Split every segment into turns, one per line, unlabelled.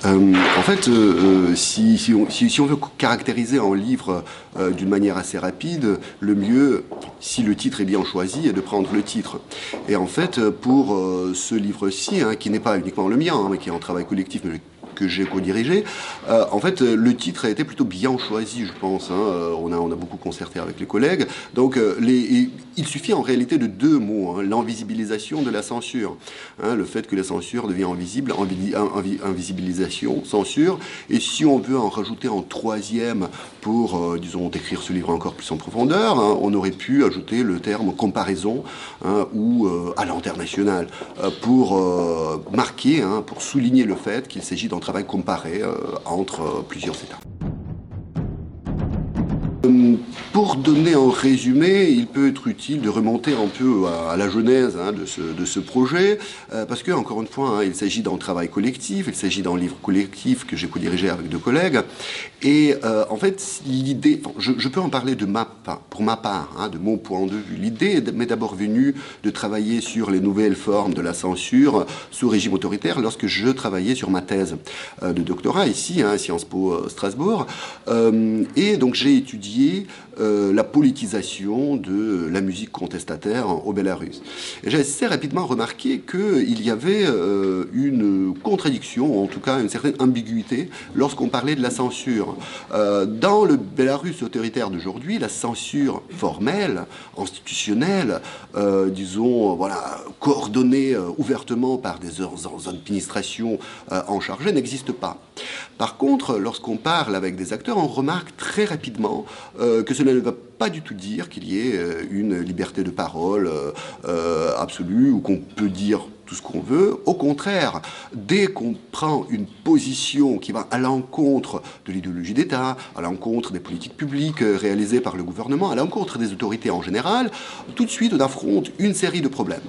En fait, si on veut caractériser un livre d'une manière assez rapide, le mieux, si le titre est bien choisi, est de prendre le titre. Et en fait, pour ce livre-ci, hein, qui n'est pas uniquement le mien, hein, mais qui est un travail collectif, mais que j'ai co-dirigé, en fait, le titre a été plutôt bien choisi, je pense. Hein. On a beaucoup concerté avec les collègues. Donc, il suffit en réalité de deux mots, hein, l'invisibilisation de la censure. Hein, le fait que la censure devient invisible, invisibilisation, censure. Et si on veut en rajouter un troisième pour, disons, décrire ce livre encore plus en profondeur, hein, on aurait pu ajouter le terme comparaison, hein, ou à l'international, pour marquer, hein, pour souligner le fait qu'il s'agit d'un travail comparé entre plusieurs États. Pour donner un résumé, il peut être utile de remonter un peu à la genèse, hein, de ce projet, parce que, encore une fois, hein, il s'agit d'un travail collectif, il s'agit d'un livre collectif que j'ai co-dirigé avec deux collègues, et en fait, l'idée, je peux en parler pour ma part, hein, de mon point de vue. L'idée m'est d'abord venue de travailler sur les nouvelles formes de la censure sous régime autoritaire lorsque je travaillais sur ma thèse de doctorat ici, hein, à Sciences Po Strasbourg, et donc j'ai étudié la politisation de la musique contestataire au Bélarus. Et j'ai assez rapidement remarqué qu'il y avait une contradiction, en tout cas une certaine ambiguïté, lorsqu'on parlait de la censure. Dans le Bélarus autoritaire d'aujourd'hui, la censure formelle, institutionnelle, disons, voilà, coordonnée ouvertement par des administrations en charge, n'existe pas. Par contre, lorsqu'on parle avec des acteurs, on remarque très rapidement que cela ne va pas du tout dire qu'il y ait une liberté de parole absolue ou qu'on peut dire tout ce qu'on veut. Au contraire, dès qu'on prend une position qui va à l'encontre de l'idéologie d'État, à l'encontre des politiques publiques réalisées par le gouvernement, à l'encontre des autorités en général, tout de suite on affronte une série de problèmes.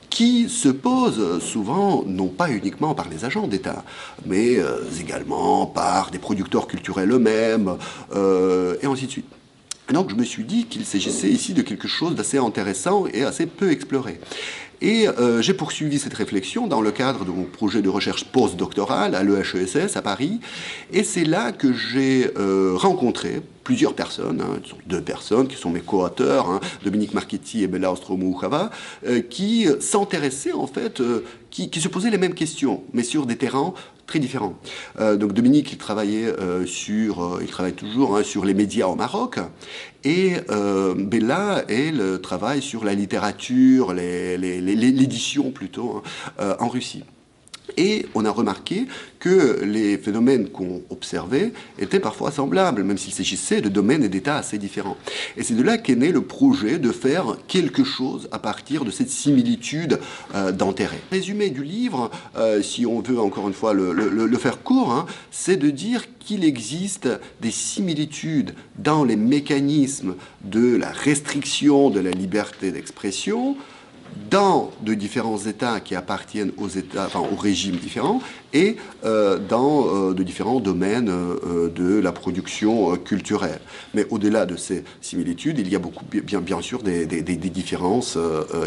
Qui se posent souvent, non pas uniquement par les agents d'État, mais également par des producteurs culturels eux-mêmes, et ainsi de suite. Et donc je me suis dit qu'il s'agissait ici de quelque chose d'assez intéressant et assez peu exploré. Et j'ai poursuivi cette réflexion dans le cadre de mon projet de recherche postdoctorale à l'EHESS à Paris. Et c'est là que j'ai rencontré plusieurs personnes, hein, deux personnes qui sont mes co-auteurs, hein, Dominique Marchetti et Bella Ostromo-Uchava, qui s'intéressaient en fait, qui se posaient les mêmes questions, mais sur des terrains très différents. Donc Dominique, il travaille toujours, hein, sur les médias au Maroc, et Bella, elle, travaille sur la littérature, l'édition plutôt, hein, en Russie. Et on a remarqué que les phénomènes qu'on observait étaient parfois semblables, même s'il s'agissait de domaines et d'états assez différents. Et c'est de là qu'est né le projet de faire quelque chose à partir de cette similitude d'intérêt. Le résumé du livre, si on veut encore une fois le faire court, hein, c'est de dire qu'il existe des similitudes dans les mécanismes de la restriction de la liberté d'expression, dans de différents États qui appartiennent aux régimes différents, et dans de différents domaines de la production culturelle. Mais au-delà de ces similitudes, il y a bien sûr des différences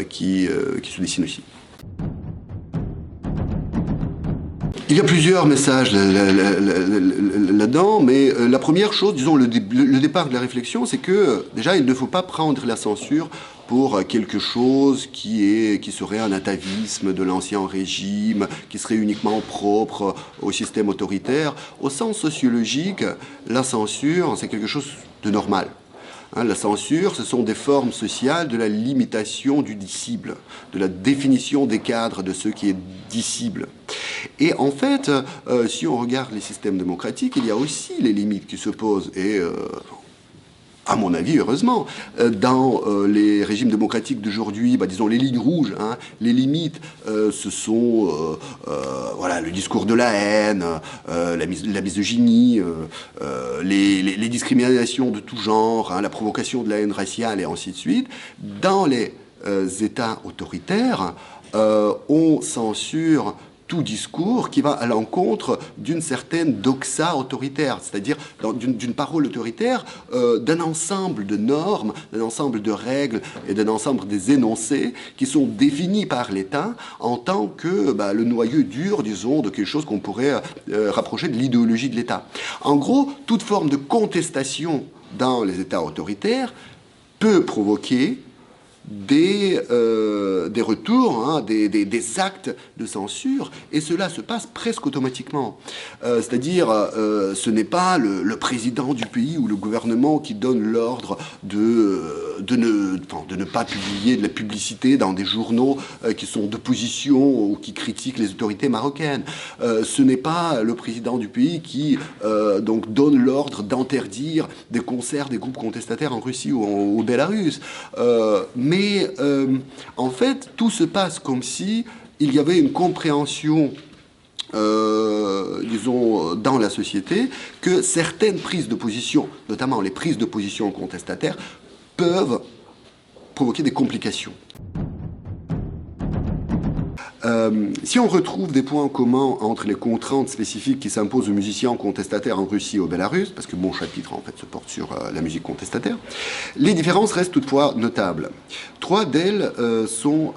qui se dessinent aussi. Il y a plusieurs messages là-dedans, mais la première chose, disons, le départ de la réflexion, c'est que déjà, il ne faut pas prendre la censure pour quelque chose qui serait un atavisme de l'ancien régime, qui serait uniquement propre au système autoritaire. Au sens sociologique, la censure, c'est quelque chose de normal. Hein, la censure, ce sont des formes sociales de la limitation du dissible, de la définition des cadres de ce qui est dissible. Et en fait, si on regarde les systèmes démocratiques, il y a aussi les limites qui se posent. Et à mon avis, heureusement, dans les régimes démocratiques d'aujourd'hui, disons les lignes rouges, hein, les limites, ce sont voilà, le discours de la haine, la misogynie, les discriminations de tout genre, hein, la provocation de la haine raciale et ainsi de suite. Dans les États autoritaires, on censure tout discours qui va à l'encontre d'une certaine doxa autoritaire, c'est-à-dire d'une parole autoritaire, d'un ensemble de normes, d'un ensemble de règles et d'un ensemble des énoncés qui sont définis par l'État en tant que le noyau dur, disons, de quelque chose qu'on pourrait rapprocher de l'idéologie de l'État. En gros, toute forme de contestation dans les États autoritaires peut provoquer des retours, des actes de censure, et cela se passe presque automatiquement. C'est-à-dire, ce n'est pas le président du pays ou le gouvernement qui donne l'ordre de ne pas publier de la publicité dans des journaux qui sont d'opposition ou qui critiquent les autorités marocaines. Ce n'est pas le président du pays qui donc donne l'ordre d'interdire des concerts des groupes contestataires en Russie ou au Bélarus. Mais en fait, tout se passe comme si il y avait une compréhension, disons, dans la société, que certaines prises de position, notamment les prises de position contestataires, peuvent provoquer des complications. Si on retrouve des points communs entre les contraintes spécifiques qui s'imposent aux musiciens contestataires en Russie et au Bélarus, parce que mon chapitre en fait se porte sur la musique contestataire, les différences restent toutefois notables. 3 d'elles sont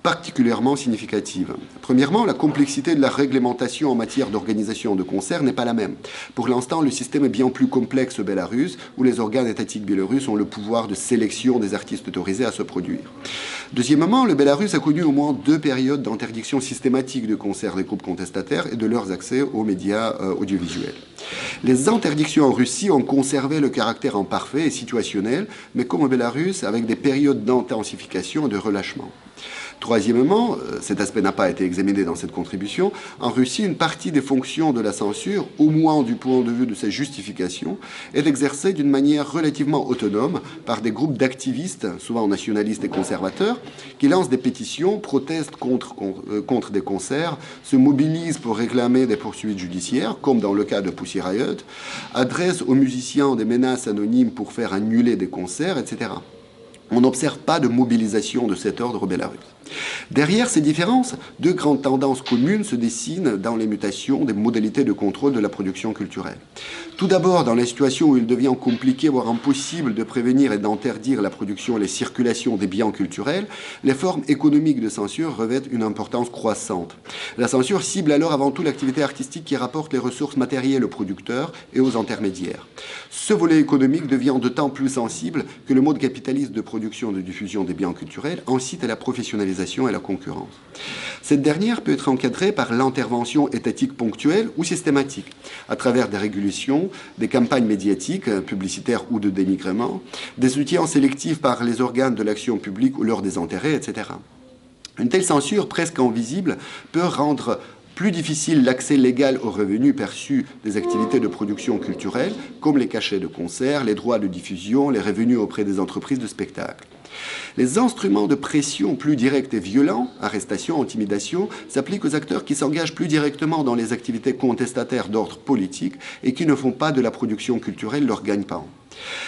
particulièrement significatives. Premièrement, la complexité de la réglementation en matière d'organisation de concerts n'est pas la même. Pour l'instant, le système est bien plus complexe au Bélarus, où les organes étatiques biélorusses ont le pouvoir de sélection des artistes autorisés à se produire. Deuxièmement, le Bélarus a connu au moins 2 périodes d'interdiction systématique de concerts des groupes contestataires et de leurs accès aux médias audiovisuels. Les interdictions en Russie ont conservé le caractère imparfait et situationnel, mais comme au Bélarus, avec des périodes d'intensification et de relâchement. Troisièmement, cet aspect n'a pas été examiné dans cette contribution, en Russie, une partie des fonctions de la censure, au moins du point de vue de sa justification, est exercée d'une manière relativement autonome par des groupes d'activistes, souvent nationalistes et conservateurs, qui lancent des pétitions, protestent contre des concerts, se mobilisent pour réclamer des poursuites judiciaires, comme dans le cas de Pussy Riot, adressent aux musiciens des menaces anonymes pour faire annuler des concerts, etc. On n'observe pas de mobilisation de cet ordre au Bélarus. Derrière ces différences, 2 grandes tendances communes se dessinent dans les mutations des modalités de contrôle de la production culturelle. Tout d'abord, dans les situations où il devient compliqué, voire impossible de prévenir et d'interdire la production et la circulation des biens culturels, les formes économiques de censure revêtent une importance croissante. La censure cible alors avant tout l'activité artistique qui rapporte les ressources matérielles aux producteurs et aux intermédiaires. Ce volet économique devient d'autant plus sensible que le mode capitaliste de production et de diffusion des biens culturels incite à la professionnalisation et la concurrence. Cette dernière peut être encadrée par l'intervention étatique ponctuelle ou systématique, à travers des régulations, des campagnes médiatiques, publicitaires ou de dénigrement, des soutiens sélectifs par les organes de l'action publique ou lors des intérêts, etc. Une telle censure, presque invisible, peut rendre plus difficile l'accès légal aux revenus perçus des activités de production culturelle, comme les cachets de concert, les droits de diffusion, les revenus auprès des entreprises de spectacle. Les instruments de pression plus directs et violents, arrestation, intimidation, s'appliquent aux acteurs qui s'engagent plus directement dans les activités contestataires d'ordre politique et qui ne font pas de la production culturelle leur gagne-pain.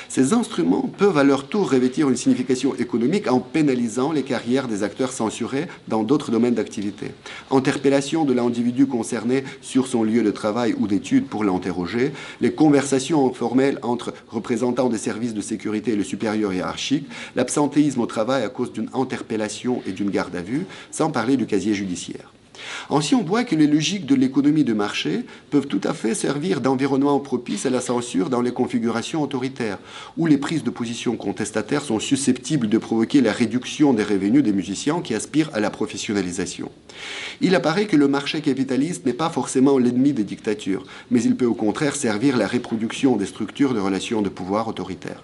Ces instruments peuvent à leur tour revêtir une signification économique en pénalisant les carrières des acteurs censurés dans d'autres domaines d'activité. Interpellation de l'individu concerné sur son lieu de travail ou d'études pour l'interroger, les conversations informelles entre représentants des services de sécurité et le supérieur hiérarchique, l'absentéisme au travail à cause d'une interpellation et d'une garde à vue, sans parler du casier judiciaire. Ainsi, on voit que les logiques de l'économie de marché peuvent tout à fait servir d'environnement propice à la censure dans les configurations autoritaires, où les prises de position contestataires sont susceptibles de provoquer la réduction des revenus des musiciens qui aspirent à la professionnalisation. Il apparaît que le marché capitaliste n'est pas forcément l'ennemi des dictatures, mais il peut au contraire servir la reproduction des structures de relations de pouvoir autoritaires.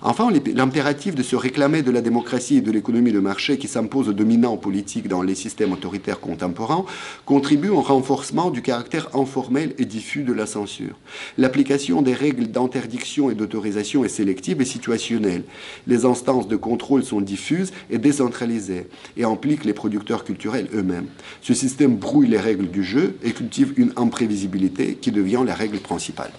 Enfin, l'impératif de se réclamer de la démocratie et de l'économie de marché qui s'impose aux dominants politiques dans les systèmes autoritaires contemporains contribue au renforcement du caractère informel et diffus de la censure. L'application des règles d'interdiction et d'autorisation est sélective et situationnelle. Les instances de contrôle sont diffuses et décentralisées et impliquent les producteurs culturels eux-mêmes. Ce système brouille les règles du jeu et cultive une imprévisibilité qui devient la règle principale.